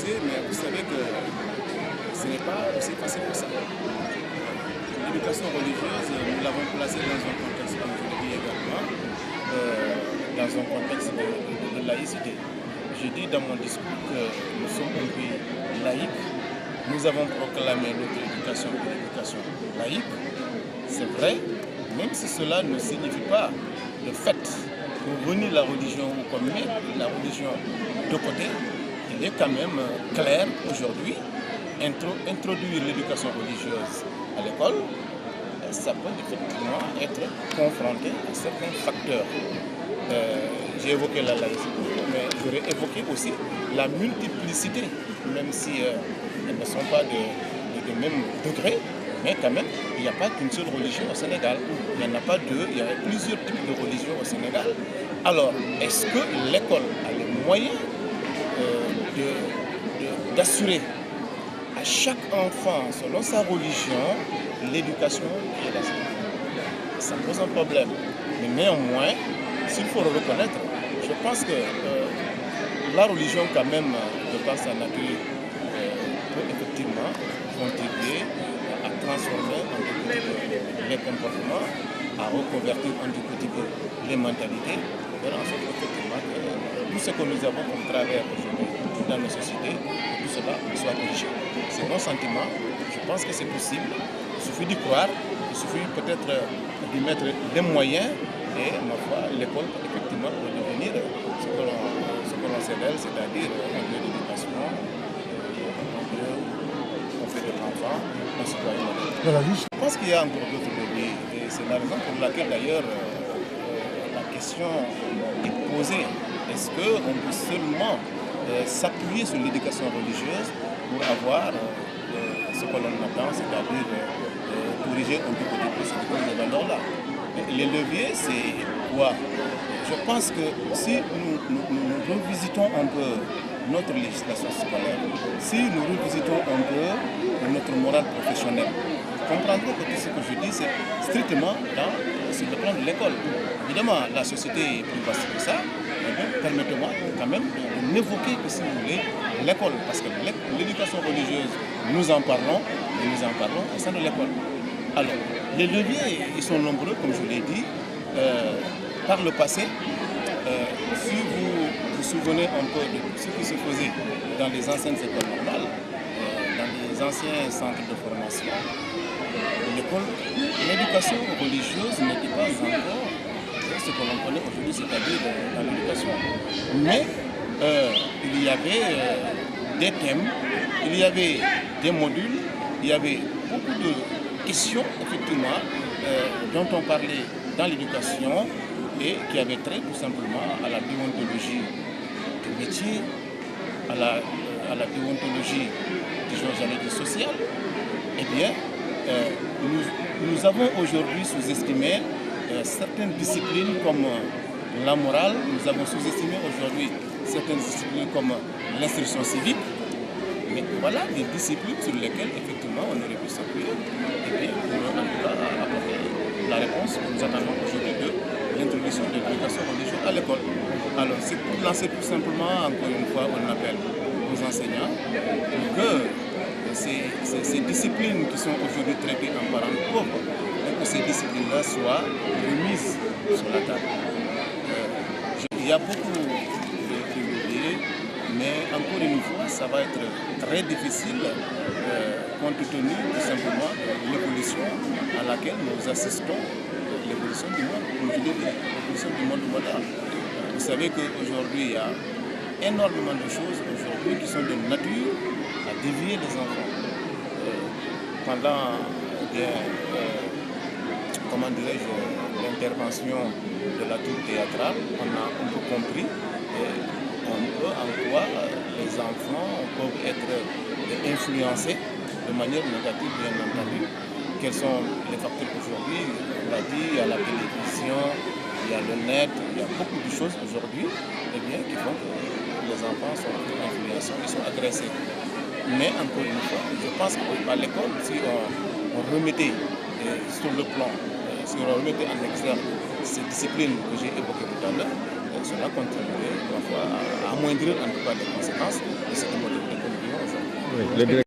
poser, mais vous savez que ce n'est pas aussi facile que ça. L'éducation religieuse, nous l'avons placée dans un contexte, comme je le dis également, dans un contexte de laïcité. J'ai dit dans mon discours que nous sommes un pays laïque. Nous avons proclamé notre éducation une éducation laïque. C'est vrai, même si cela ne signifie pas le fait que renier la religion ou qu'on met la religion de côté, il est quand même clair aujourd'hui, introduire l'éducation religieuse à l'école, ça peut effectivement être confronté à certains facteurs. J'ai évoqué la laïcité, mais j'aurais évoqué aussi la multiplicité, même si elles ne sont pas de même degré, mais quand même, il n'y a pas qu'une seule religion au Sénégal. Il n'y en a pas deux, il y a plusieurs types de religions au Sénégal. Alors, est-ce que l'école a les moyens d'assurer à chaque enfant, selon sa religion, l'éducation qui est la sienne? Ça pose un problème. Mais néanmoins, s'il faut le reconnaître, je pense que la religion, quand même, de par sa nature, peut effectivement contribuer à transformer un petit peu les comportements, à reconvertir un petit peu les mentalités, faire en sorte effectivement que tout ce que nous avons comme travers aujourd'hui dans nos sociétés, tout cela soit corrigé. C'est mon sentiment, je pense que c'est possible, il suffit d'y croire, il suffit peut-être d'y mettre les moyens et, ma foi, l'école peut effectivement devenir ce que l'on sait d'elle, c'est-à-dire un lieu d'éducation, on fait de l'enfant, un citoyen. Je pense qu'il y a encore d'autres leviers et c'est la raison pour laquelle d'ailleurs la question est posée. Est-ce qu'on peut seulement s'appuyer sur l'éducation religieuse pour avoir ce que l'on attend, c'est-à-dire corriger un tout petit peu ces valeurs-là? Les leviers, c'est quoi? Je pense que si nous revisitons un peu notre législation scolaire, si nous revisitons un peu notre morale professionnelle, vous comprendrez que tout ce que je dis, c'est strictement sur le plan de l'école. Évidemment, la société est plus vaste que ça, mais permettez-moi quand même de n'évoquer que, si vous voulez, l'école. Parce que l'éducation religieuse, nous en parlons, et nous en parlons au sein de l'école. Alors, les leviers, ils sont nombreux, comme je l'ai dit. Par le passé, si vous vous souvenez un peu de ce qui se faisait dans les anciennes écoles normales, dans les anciens centres de formation, l'éducation religieuse n'était pas encore ce que l'on connaît aujourd'hui, c'est-à-dire dans l'éducation. Mais il y avait des thèmes, il y avait des modules, il y avait beaucoup de questions, effectivement, dont on parlait dans l'éducation et qui avaient trait tout simplement à la déontologie du métier, à la déontologie, j'allais dire, sociale. Eh bien, nous avons aujourd'hui sous-estimé certaines disciplines comme la morale, nous avons sous-estimé aujourd'hui certaines disciplines comme l'instruction civique. Mais voilà des disciplines sur lesquelles, effectivement, on aurait pu s'appuyer et puis pour en tout cas apporter la réponse que nous attendons aujourd'hui de l'introduction de l'éducation religieuse à l'école. Alors, c'est pour lancer tout simplement, encore une fois, un appel aux enseignants pour que ces disciplines qui sont aujourd'hui traitées en parents pauvres, et que ces disciplines-là soient remises sur la table. Il y a beaucoup de leviers, mais encore une fois, ça va être très difficile compte tenu tout simplement de l'évolution à laquelle nous assistons, l'évolution du monde, l'évolution du monde moderne. Vous savez qu'aujourd'hui, il y a énormément de choses aujourd'hui qui sont de nature à dévier les enfants. Pendant comment dirais-je, l'intervention de la troupe théâtrale, on a un peu compris en quoi les enfants peuvent être influencés de manière négative, bien entendu. Quels sont les facteurs aujourd'hui? On l'a dit, il y a la télévision, il y a le net, il y a beaucoup de choses aujourd'hui qui font que les enfants sont influencés, ils sont agressés. Mais encore une fois, je pense qu'à l'école, si on remettait sur le plan, si on remettait en exergue ces disciplines que j'ai évoquées tout à l'heure, cela contribuerait à amoindrir en tout cas les conséquences de cette modalité. Oui,